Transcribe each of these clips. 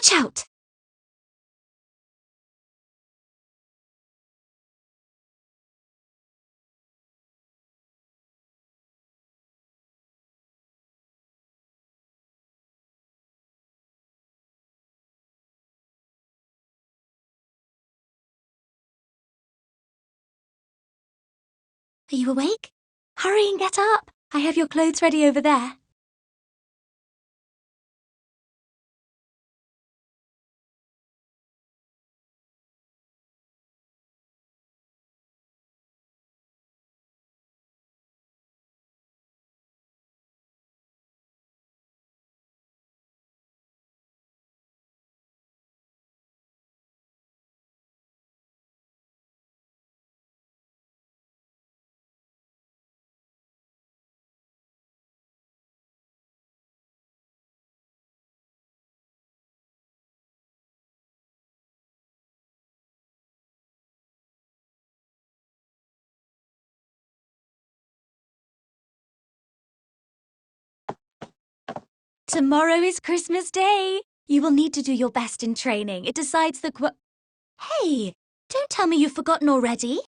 Watch out! Are you awake? Hurry and get up. I have your clothes ready over there. Tomorrow is Christmas Day. You will need to do your best in training. It decides the Hey, don't tell me you've forgotten already.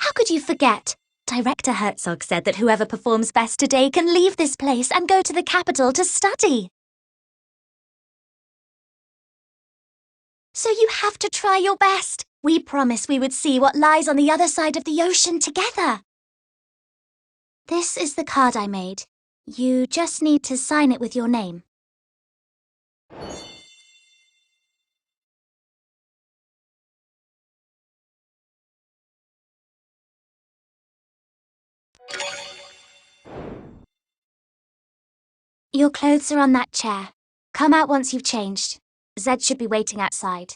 How could you forget? Director Herzog said that whoever performs best today can leave this place and go to the capital to study. So you have to try your best. We promised we would see what lies on the other side of the ocean together. This is the card I made. You just need to sign it with your name. Your clothes are on that chair. Come out once you've changed. Zed should be waiting outside.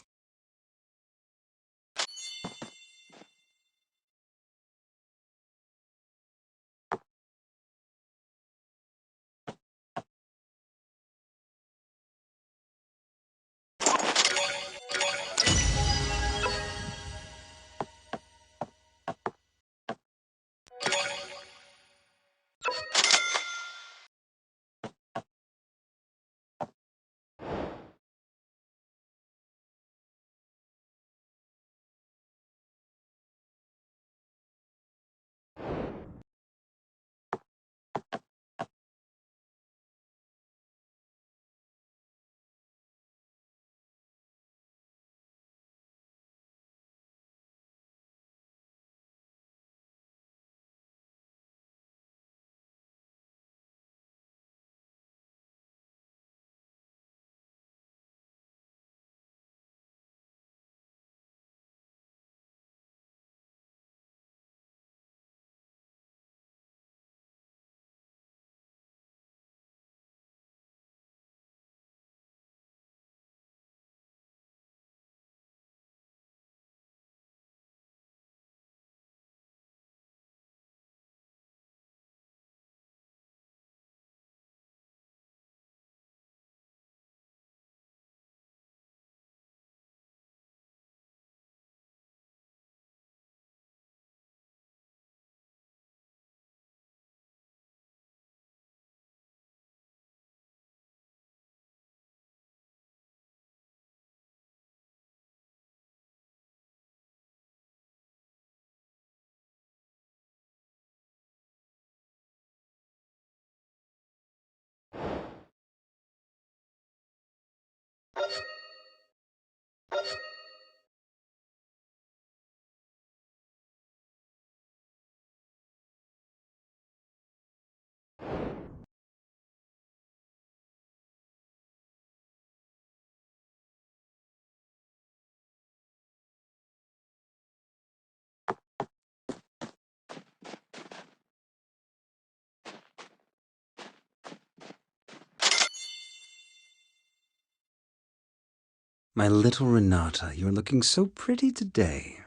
My little Renata, you're looking so pretty today.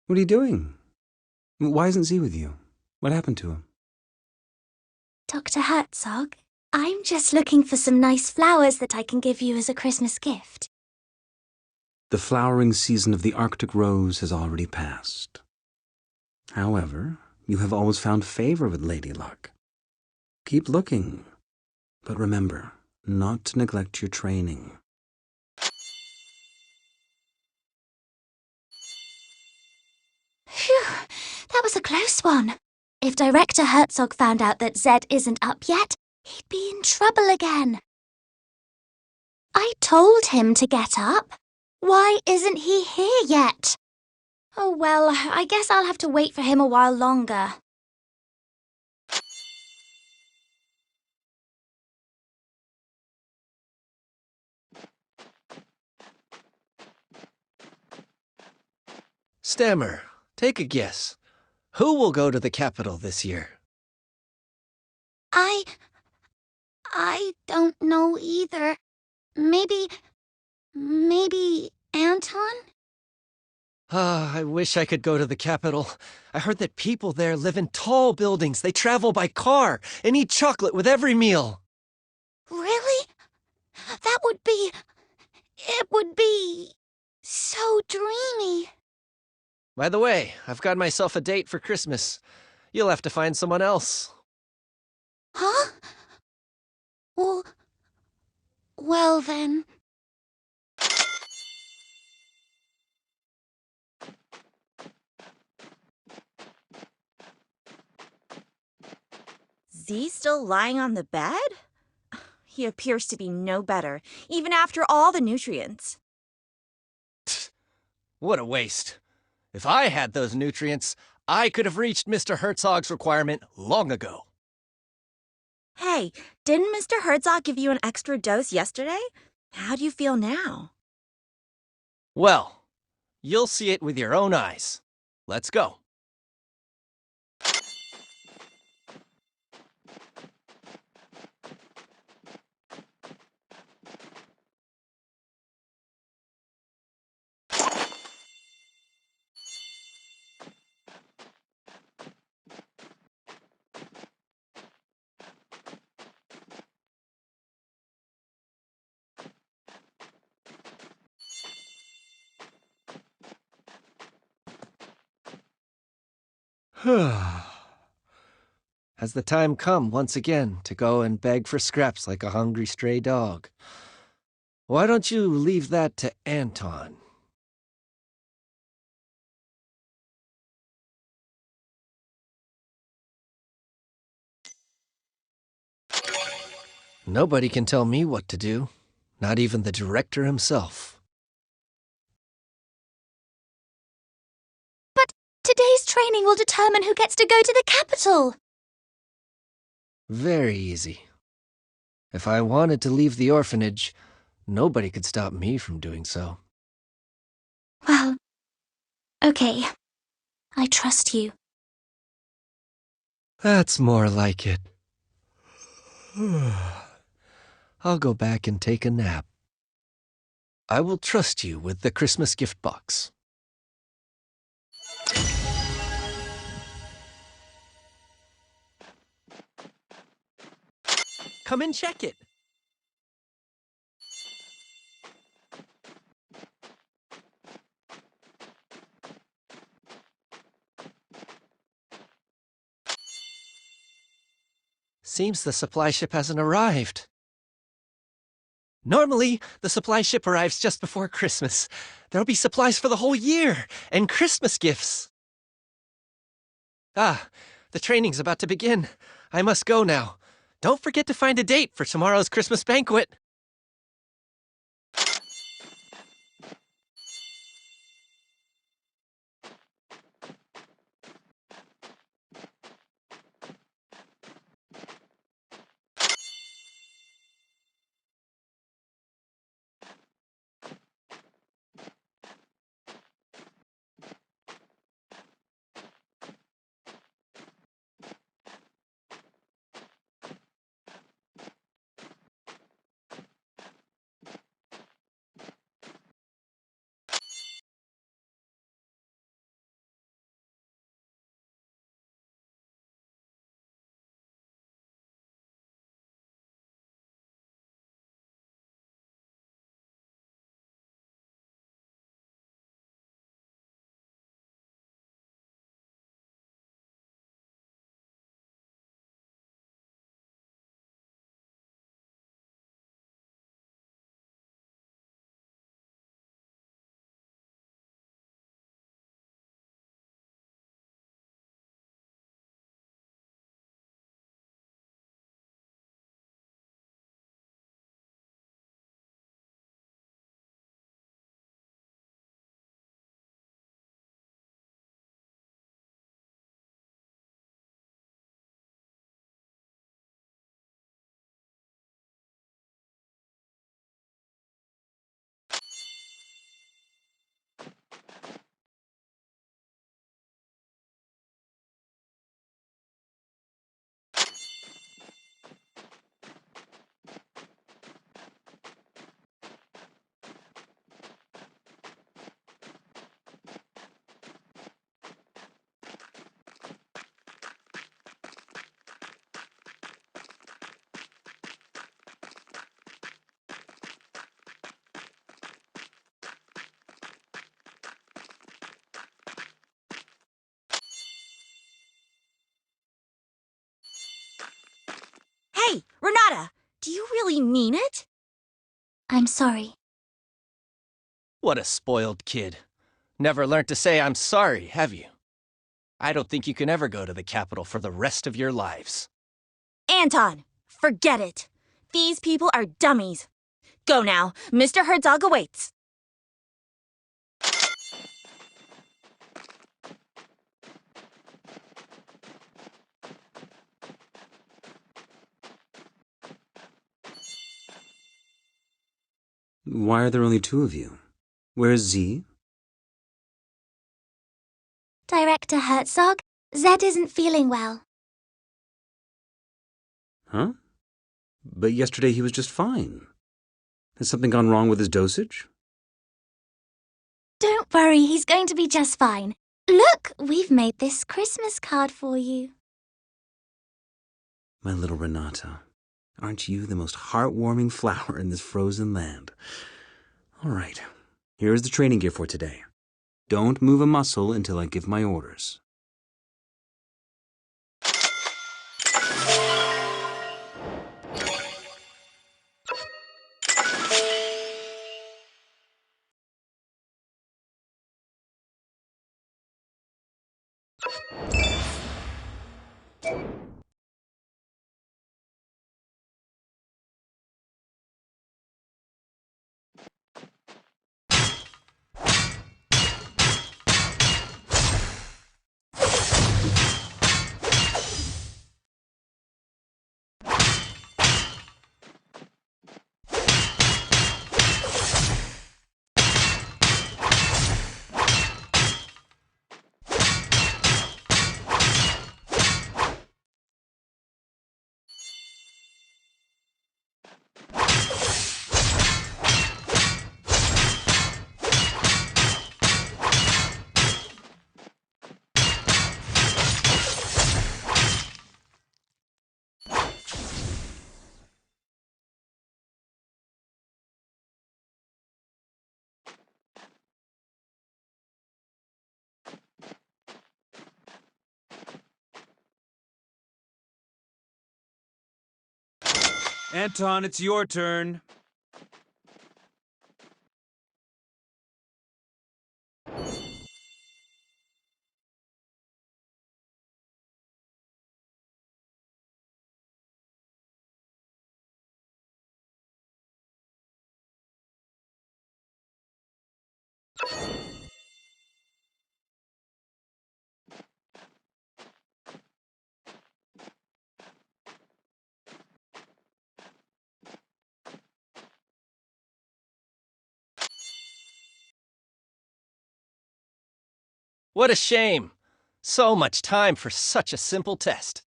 What are you doing? Why isn't Z with you? What happened to him? Dr. Herzog, I'm just looking for some nice flowers that I can give you as a Christmas gift. The flowering season of the Arctic rose has already passed. However, You have always found favor with Lady Luck. Keep looking, but remember not to neglect your training. Phew, that was a close one. If Director Herzog found out that Zed isn't up yet, he'd be in trouble again. I told him to get up. Why isn't he here yet? Oh well, I guess I'll have to wait for him a while longer. Stammer, take a guess. Who will go to the capital this year? I don't know either. Maybe Anton? Ah, I wish I could go to the capital. I heard that people there live in tall buildings. They travel by car and eat chocolate with every meal. Really? It would be so dreamy. By the way, I've got myself a date for Christmas. You'll have to find someone else. Huh? Well then. Z still lying on the bed? He appears to be no better, even after all the nutrients. What a waste. If I had those nutrients, I could have reached Mr. Herzog's requirement long ago. Hey, didn't Mr. Herzog give you an extra dose yesterday? How do you feel now? Well, you'll see it with your own eyes. Let's go. Has the time come once again to go and beg for scraps like a hungry stray dog? Why don't you leave that to Anton? Nobody can tell me what to do, not even the director himself. But today's training will determine who gets to go to the capital. Very easy. If I wanted to leave the orphanage, nobody could stop me from doing so. Well, okay. I trust you. That's more like it. I'll go back and take a nap. I will trust you with the Christmas gift box. Come and check it. Seems the supply ship hasn't arrived. Normally, the supply ship arrives just before Christmas. There'll be supplies for the whole year, and Christmas gifts. Ah, the training's about to begin. I must go now. Don't forget to find a date for tomorrow's Christmas banquet. Renata, do you really mean it? I'm sorry. What a spoiled kid. Never learned to say I'm sorry, have you? I don't think you can ever go to the capital for the rest of your lives. Anton, forget it. These people are dummies. Go now. Mr. Herzog awaits. Why are there only two of you? Where's Z? Director Herzog, Zed isn't feeling well. Huh? But yesterday he was just fine. Has something gone wrong with his dosage? Don't worry, he's going to be just fine. Look, we've made this Christmas card for you. My little Renata, aren't you the most heartwarming flower in this frozen land? All right, here's the training gear for today. Don't move a muscle until I give my orders. Anton, it's your turn. What a shame. So much time for such a simple test.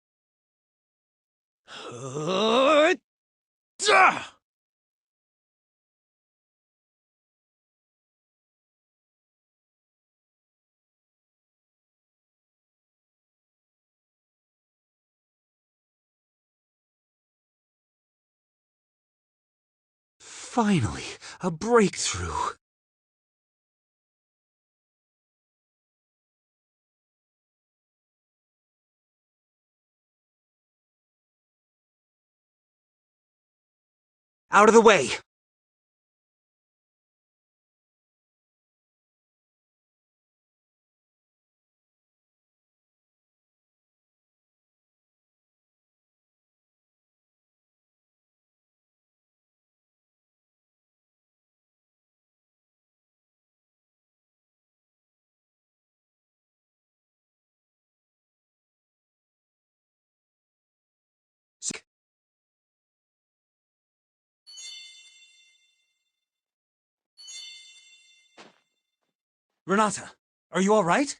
Finally, a breakthrough. Out of the way! Renata, are you all right?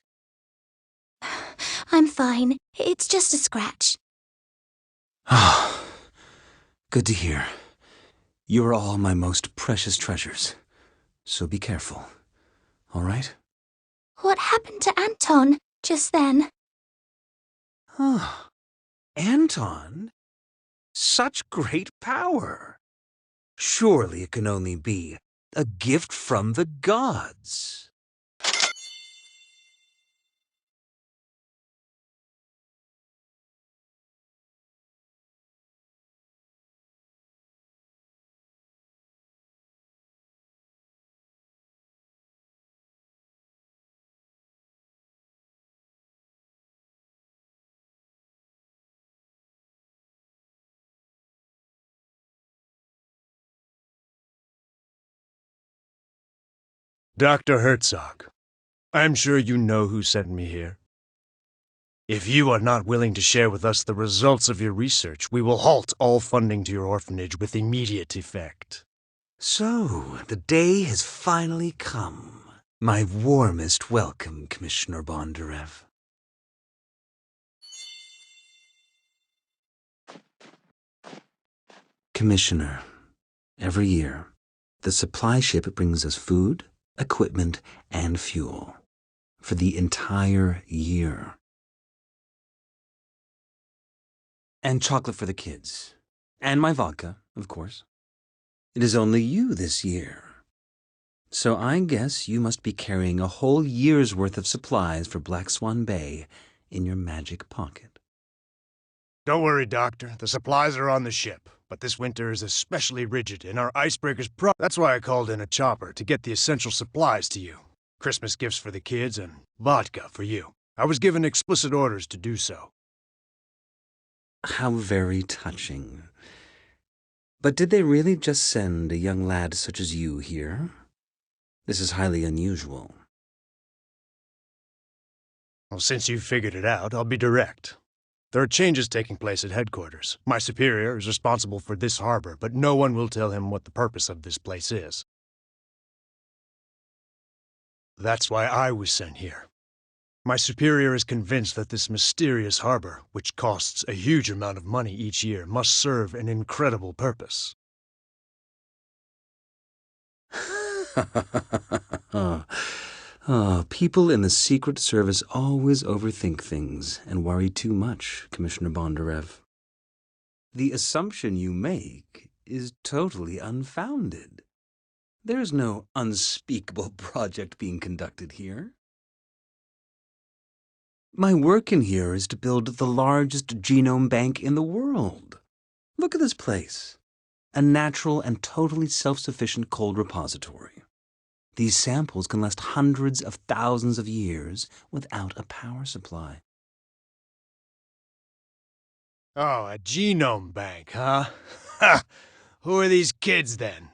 I'm fine. It's just a scratch. Ah, good to hear. You're all my most precious treasures. So be careful. All right? What happened to Anton just then? Huh. Anton? Such great power. Surely it can only be a gift from the gods. Dr. Herzog, I'm sure you know who sent me here. If you are not willing to share with us the results of your research, we will halt all funding to your orphanage with immediate effect. So, the day has finally come. My warmest welcome, Commissioner Bondarev. Commissioner, every year, the supply ship brings us food, equipment, and fuel for the entire year. And chocolate for the kids. And my vodka, of course. It is only you this year. So I guess you must be carrying a whole year's worth of supplies for Black Swan Bay in your magic pocket. Don't worry, Doctor. The supplies are on the ship, but this winter is especially rigid, and our icebreakers That's why I called in a chopper to get the essential supplies to you. Christmas gifts for the kids and vodka for you. I was given explicit orders to do so. How very touching. But did they really just send a young lad such as you here? This is highly unusual. Well, since you've figured it out, I'll be direct. There are changes taking place at headquarters. My superior is responsible for this harbor, but no one will tell him what the purpose of this place is. That's why I was sent here. My superior is convinced that this mysterious harbor, which costs a huge amount of money each year, must serve an incredible purpose. People in the Secret Service always overthink things and worry too much, Commissioner Bondarev. The assumption you make is totally unfounded. There's no unspeakable project being conducted here. My work in here is to build the largest genome bank in the world. Look at this place. A natural and totally self-sufficient cold repository. These samples can last hundreds of thousands of years without a power supply. Oh, a genome bank, huh? Ha! Who are these kids, then?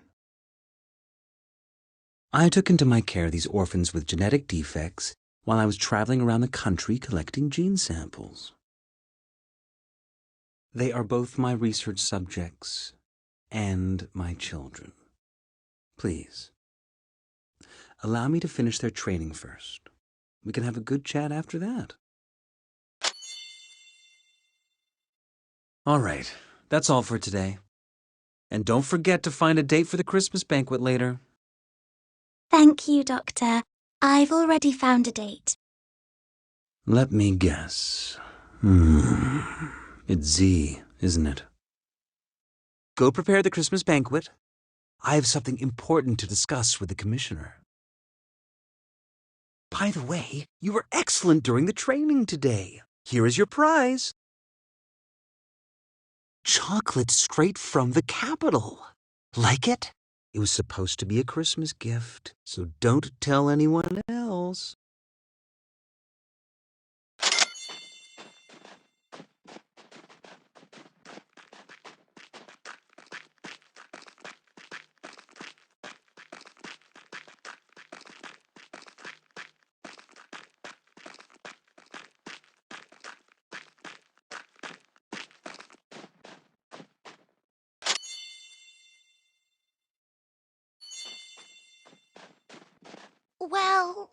I took into my care these orphans with genetic defects while I was traveling around the country collecting gene samples. They are both my research subjects and my children. Please, allow me to finish their training first. We can have a good chat after that. All right, that's all for today. And don't forget to find a date for the Christmas banquet later. Thank you, Doctor. I've already found a date. Let me guess. It's Z, isn't it? Go prepare the Christmas banquet. I have something important to discuss with the Commissioner. By the way, you were excellent during the training today. Here is your prize. Chocolate straight from the capital. Like it? It was supposed to be a Christmas gift, so don't tell anyone else. Well,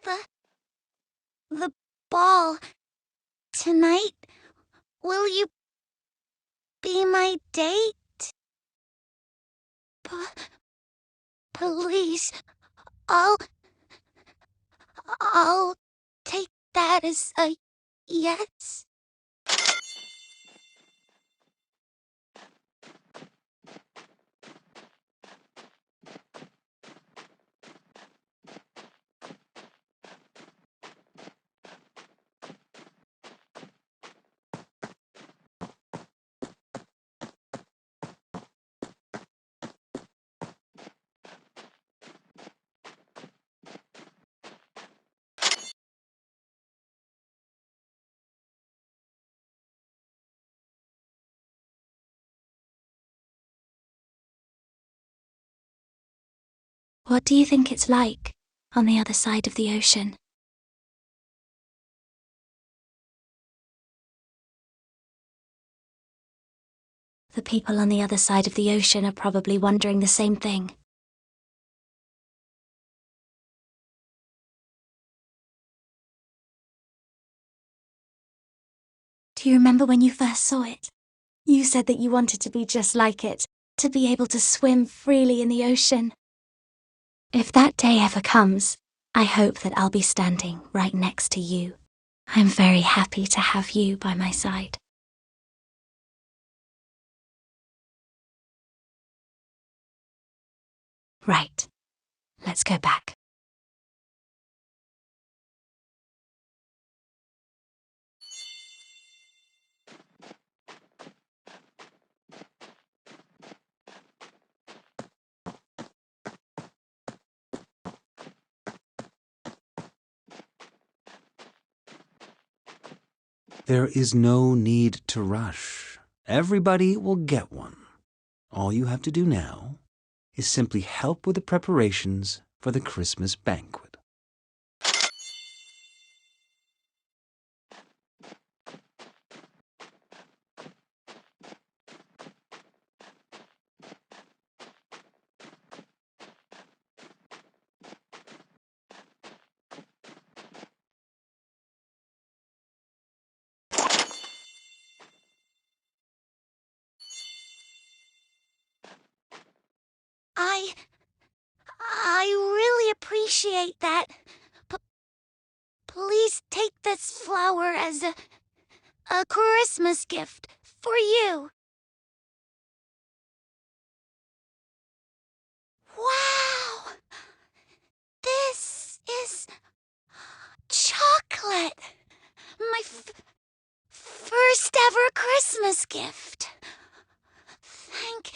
the ball. Tonight, will you be my date? Please, I'll take that as a yes. What do you think it's like on the other side of the ocean. The people on the other side of the ocean are probably wondering the same thing. Do you remember when you first saw it? You said that you wanted to be just like it, to be able to swim freely in the ocean. If that day ever comes, I hope that I'll be standing right next to you. I'm very happy to have you by my side. Right. Let's go back. There is no need to rush. Everybody will get one. All you have to do now is simply help with the preparations for the Christmas banquet. I really appreciate that. Please take this flower as a Christmas gift for you. Wow! This is chocolate. My first ever Christmas gift. Thank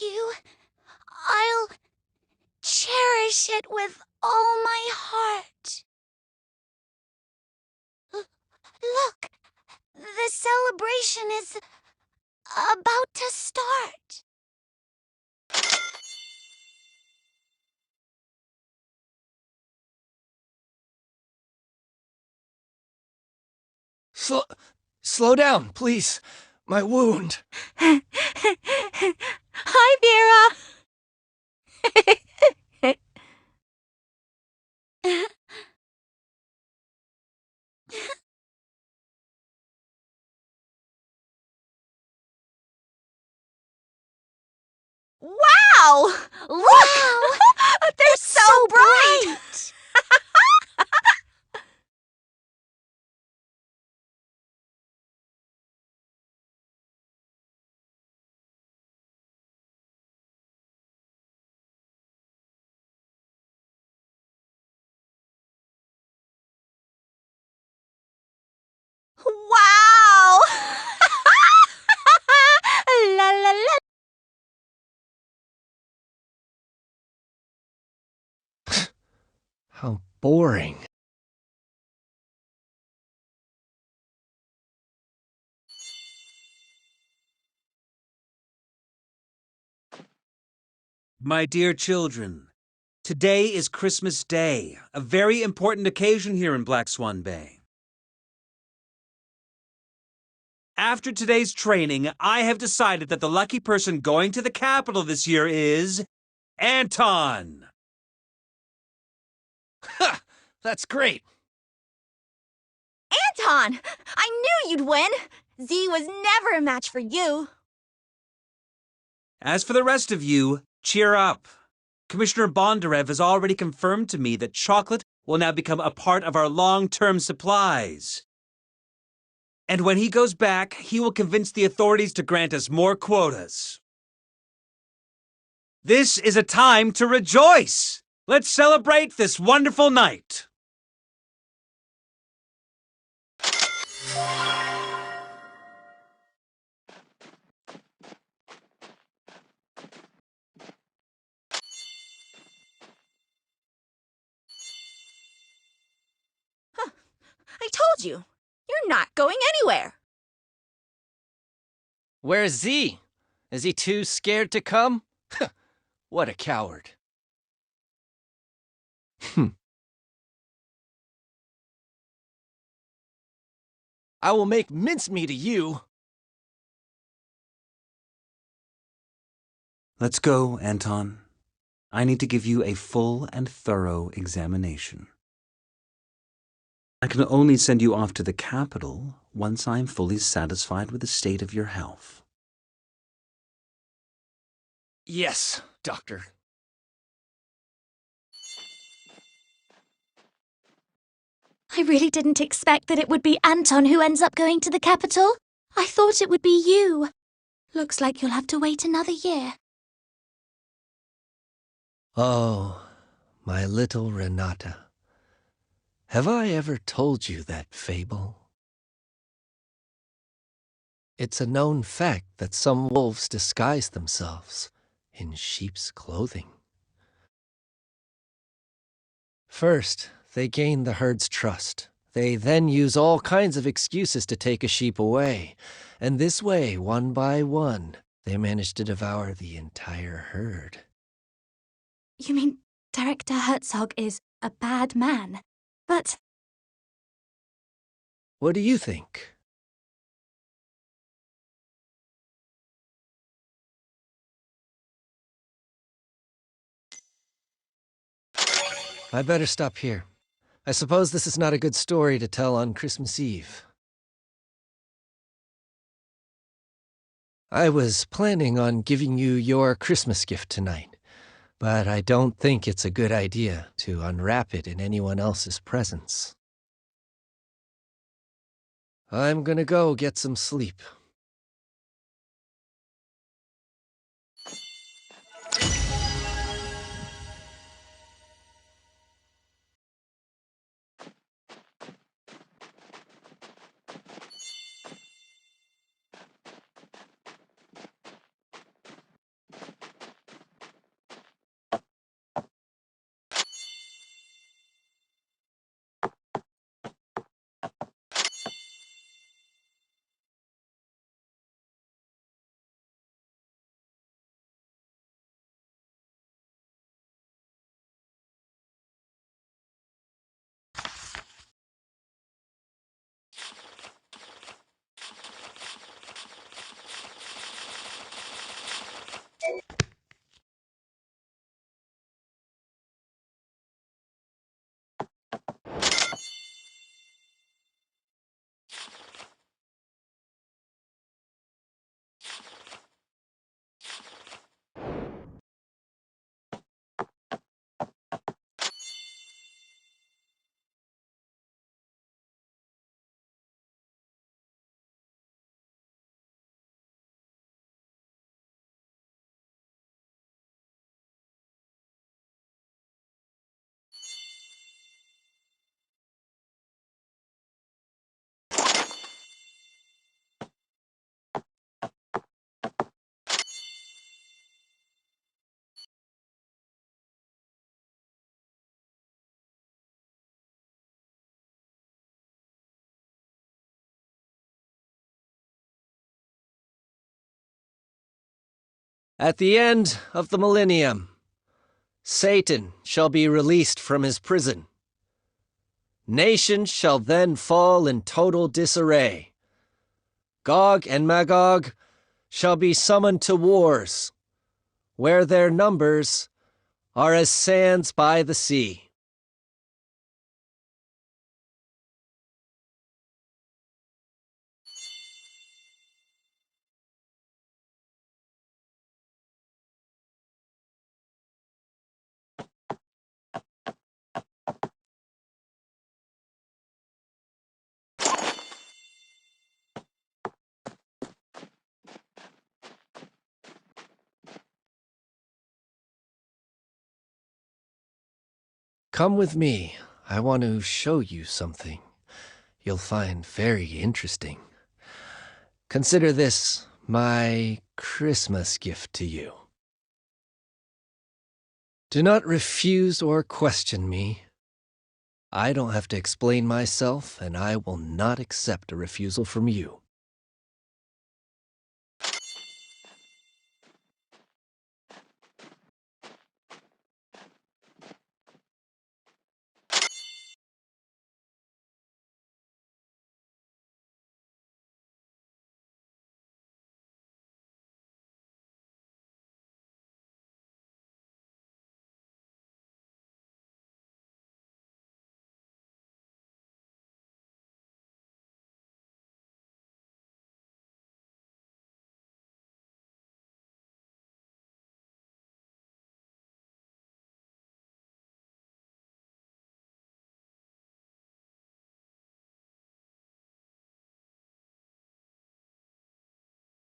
you. I'll cherish it with all my heart. Look, the celebration is about to start. Slow down, please. My wound. Hi, Vera. Wow! Look! Wow! They're so bright! Wow! La la la. How boring. My dear children, today is Christmas Day, a very important occasion here in Black Swan Bay. After today's training, I have decided that the lucky person going to the capital this year is Anton. Ha! That's great. Anton! I knew you'd win! Z was never a match for you. As for the rest of you, cheer up. Commissioner Bondarev has already confirmed to me that chocolate will now become a part of our long-term supplies. And when he goes back, he will convince the authorities to grant us more quotas. This is a time to rejoice! Let's celebrate this wonderful night! I told you, you're not going anywhere. Where's Z? Is he too scared to come? What a coward. I will make mincemeat of you. Let's go, Anton. I need to give you a full and thorough examination. I can only send you off to the capital once I am fully satisfied with the state of your health. Yes, Doctor. I really didn't expect that it would be Anton who ends up going to the capital. I thought it would be you. Looks like you'll have to wait another year. Oh, my little Renata. Have I ever told you that fable? It's a known fact that some wolves disguise themselves in sheep's clothing. First, they gain the herd's trust. They then use all kinds of excuses to take a sheep away. And this way, one by one, they manage to devour the entire herd. You mean Director Herzog is a bad man? But What do you think? I better stop here. I suppose this is not a good story to tell on Christmas Eve. I was planning on giving you your Christmas gift tonight, but I don't think it's a good idea to unwrap it in anyone else's presence. I'm gonna go get some sleep. At the end of the millennium, Satan shall be released from his prison. Nations shall then fall in total disarray. Gog and Magog shall be summoned to wars, where their numbers are as sands by the sea. Come with me. I want to show you something you'll find very interesting. Consider this my Christmas gift to you. Do not refuse or question me. I don't have to explain myself, and I will not accept a refusal from you.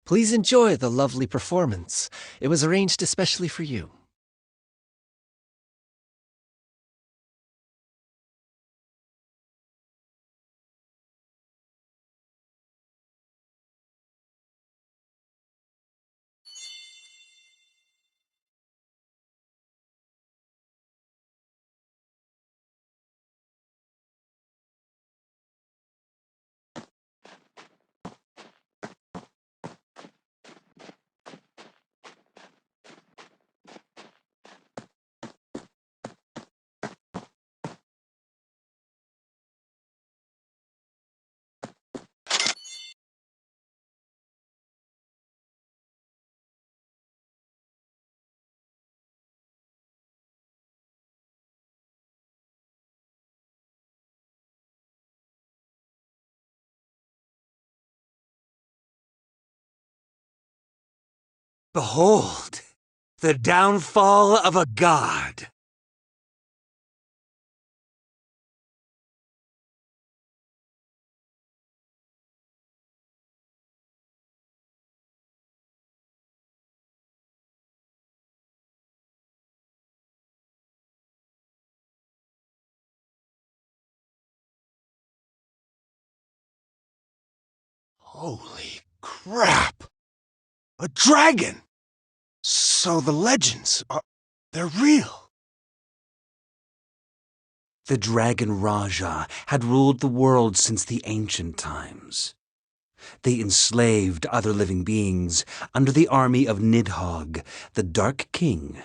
Please enjoy the lovely performance. It was arranged especially for you. Behold, the downfall of a god. Holy crap! A dragon! So the legends they're real. The Dragon Raja had ruled the world since the ancient times. They enslaved other living beings under the army of Nidhogg, the Dark King,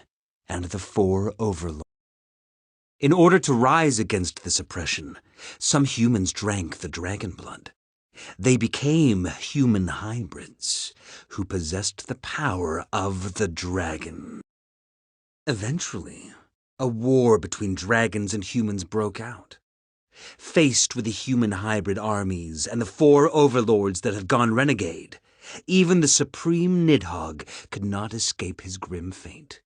and the Four Overlords. In order to rise against this oppression, some humans drank the dragon blood. They became human hybrids who possessed the power of the dragon. Eventually, a war between dragons and humans broke out. Faced with the human hybrid armies and the four overlords that had gone renegade, even the supreme Nidhogg could not escape his grim fate.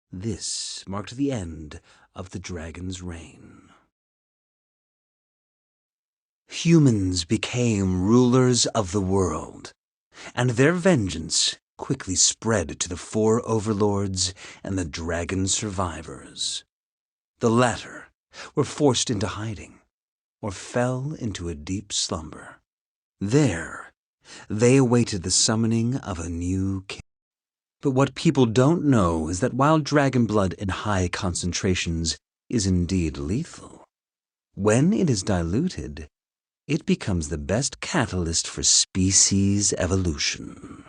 This marked the end of the dragon's reign. Humans became rulers of the world, and their vengeance quickly spread to the four overlords and the dragon survivors. The latter were forced into hiding or fell into a deep slumber. There, they awaited the summoning of a new king. But what people don't know is that while dragon blood in high concentrations is indeed lethal, when it is diluted, it becomes the best catalyst for species evolution.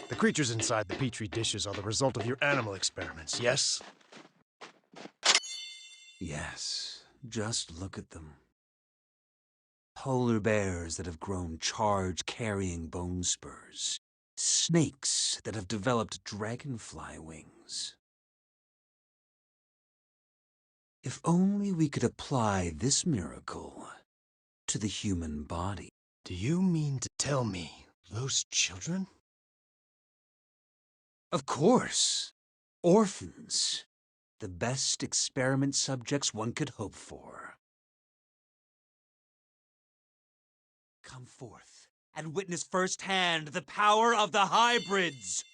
The creatures inside the petri dishes are the result of your animal experiments, yes? Yes, just look at them. Polar bears that have grown charge-carrying bone spurs. Snakes that have developed dragonfly wings. If only we could apply this miracle to the human body. Do you mean to tell me those children? Of course. Orphans. The best experiment subjects one could hope for. Come forth and witness firsthand the power of the hybrids.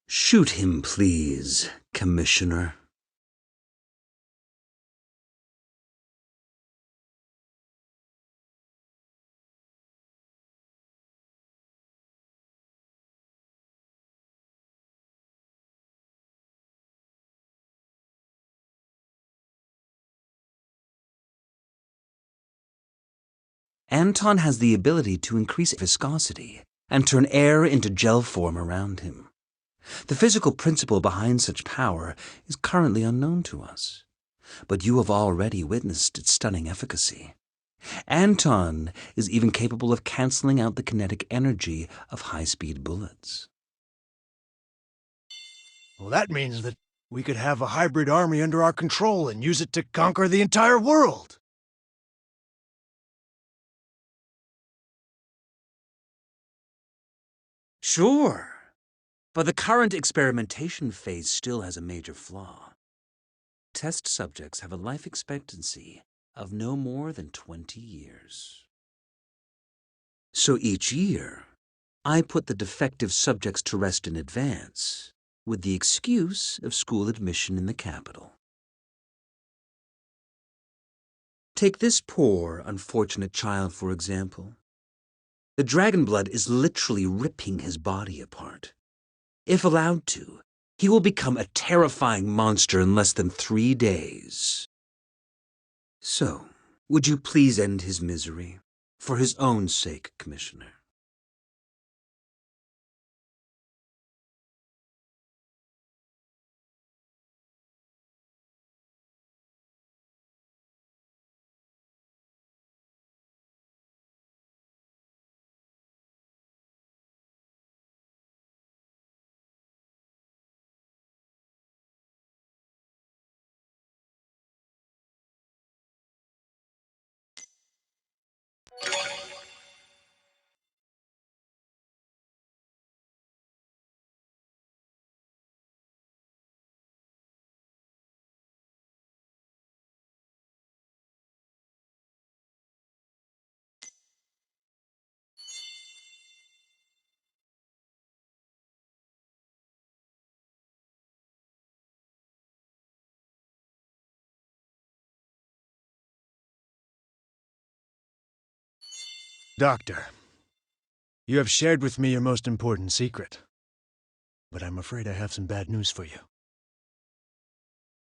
Shoot him, please, Commissioner. Anton has the ability to increase viscosity and turn air into gel form around him. The physical principle behind such power is currently unknown to us, but you have already witnessed its stunning efficacy. Anton is even capable of canceling out the kinetic energy of high-speed bullets. Well, that means that we could have a hybrid army under our control and use it to conquer the entire world. Sure. But the current experimentation phase still has a major flaw. Test subjects have a life expectancy of no more than 20 years. So each year, I put the defective subjects to rest in advance, with the excuse of school admission in the capital. Take this poor, unfortunate child, for example. The dragon blood is literally ripping his body apart. If allowed to, he will become a terrifying monster in less than 3 days. So, would you please end his misery? For his own sake, Commissioner. Doctor, you have shared with me your most important secret. But I'm afraid I have some bad news for you.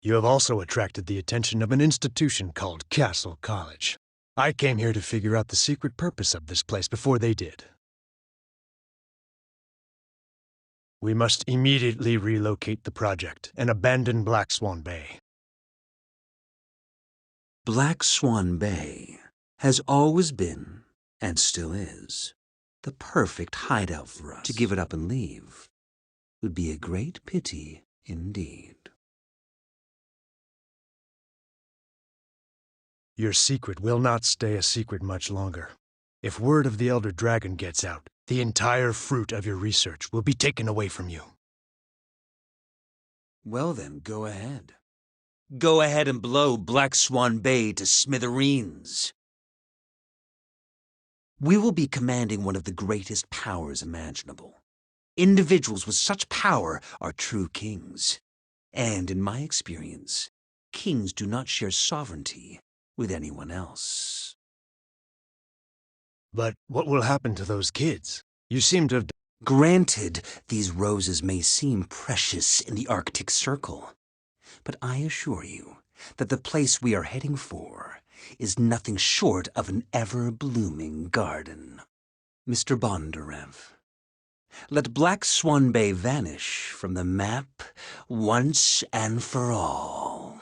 You have also attracted the attention of an institution called Castle College. I came here to figure out the secret purpose of this place before they did. We must immediately relocate the project and abandon Black Swan Bay. Black Swan Bay has always been, and still is, the perfect hideout for us. To give it up and leave would be a great pity indeed. Your secret will not stay a secret much longer. If word of the Elder Dragon gets out, the entire fruit of your research will be taken away from you. Well then, go ahead. Go ahead and blow Black Swan Bay to smithereens. We will be commanding one of the greatest powers imaginable. Individuals with such power are true kings. And in my experience, kings do not share sovereignty with anyone else. But what will happen to those kids? You seem to have... Granted, these roses may seem precious in the Arctic Circle, but I assure you that the place we are heading for is nothing short of an ever-blooming garden. Mr. Bondarev, let Black Swan Bay vanish from the map once and for all.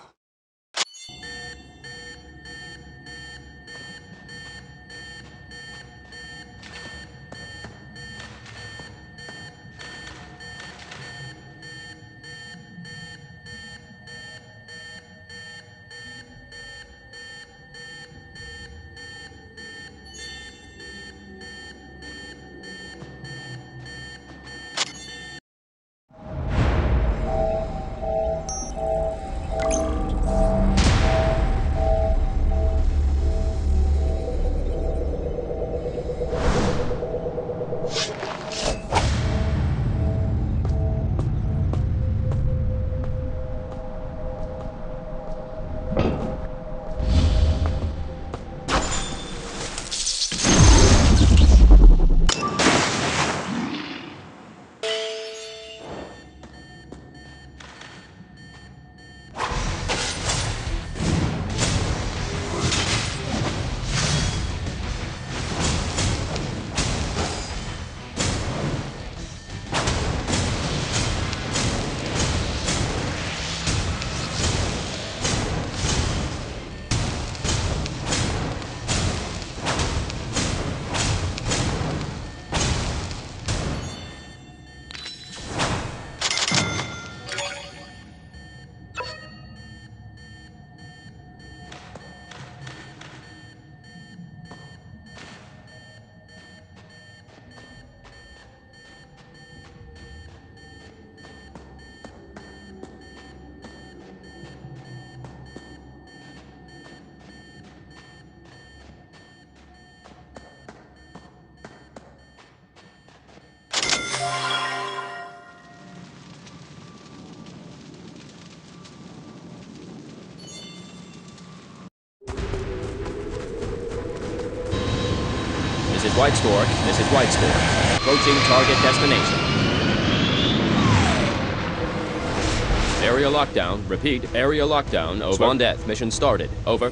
is White Stork. This is White Stork. Approaching target destination. Area lockdown. Repeat, area lockdown. Over. Swan Death. Mission started. Over.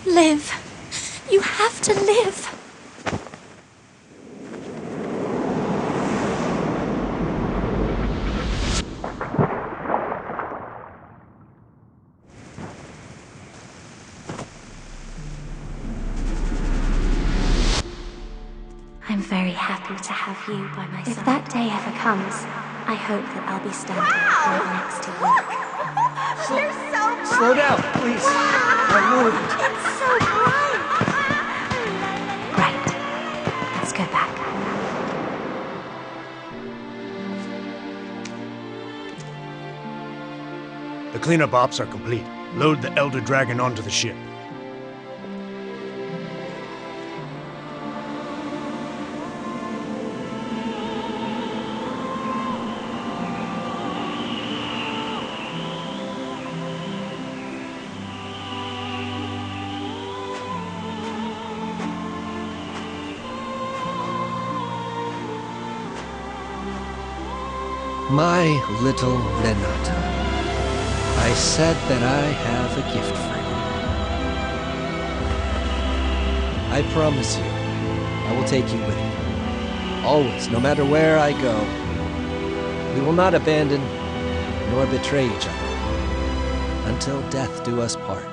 Live. You have to live. I'm very happy to have you by my side. If that day ever comes, I hope that I'll be standing right next to you. They're so bright. Slow down, please. I'm moved. It's so bright. Right. Let's go back. The cleanup ops are complete. Load the Elder Dragon onto the ship. My little Renata, I said that I have a gift for you. I promise you, I will take you with me. Always, no matter where I go. We will not abandon nor betray each other until death do us part.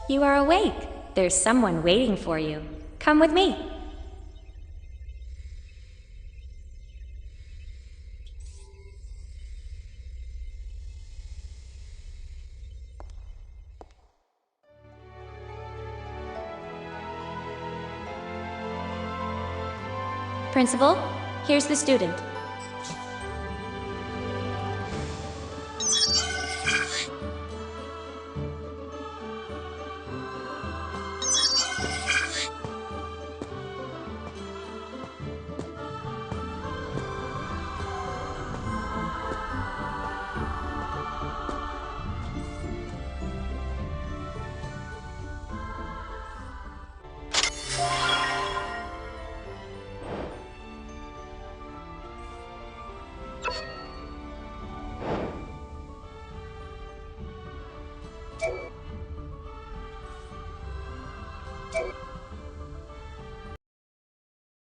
You are awake. There's someone waiting for you. Come with me. Principal, here's the student.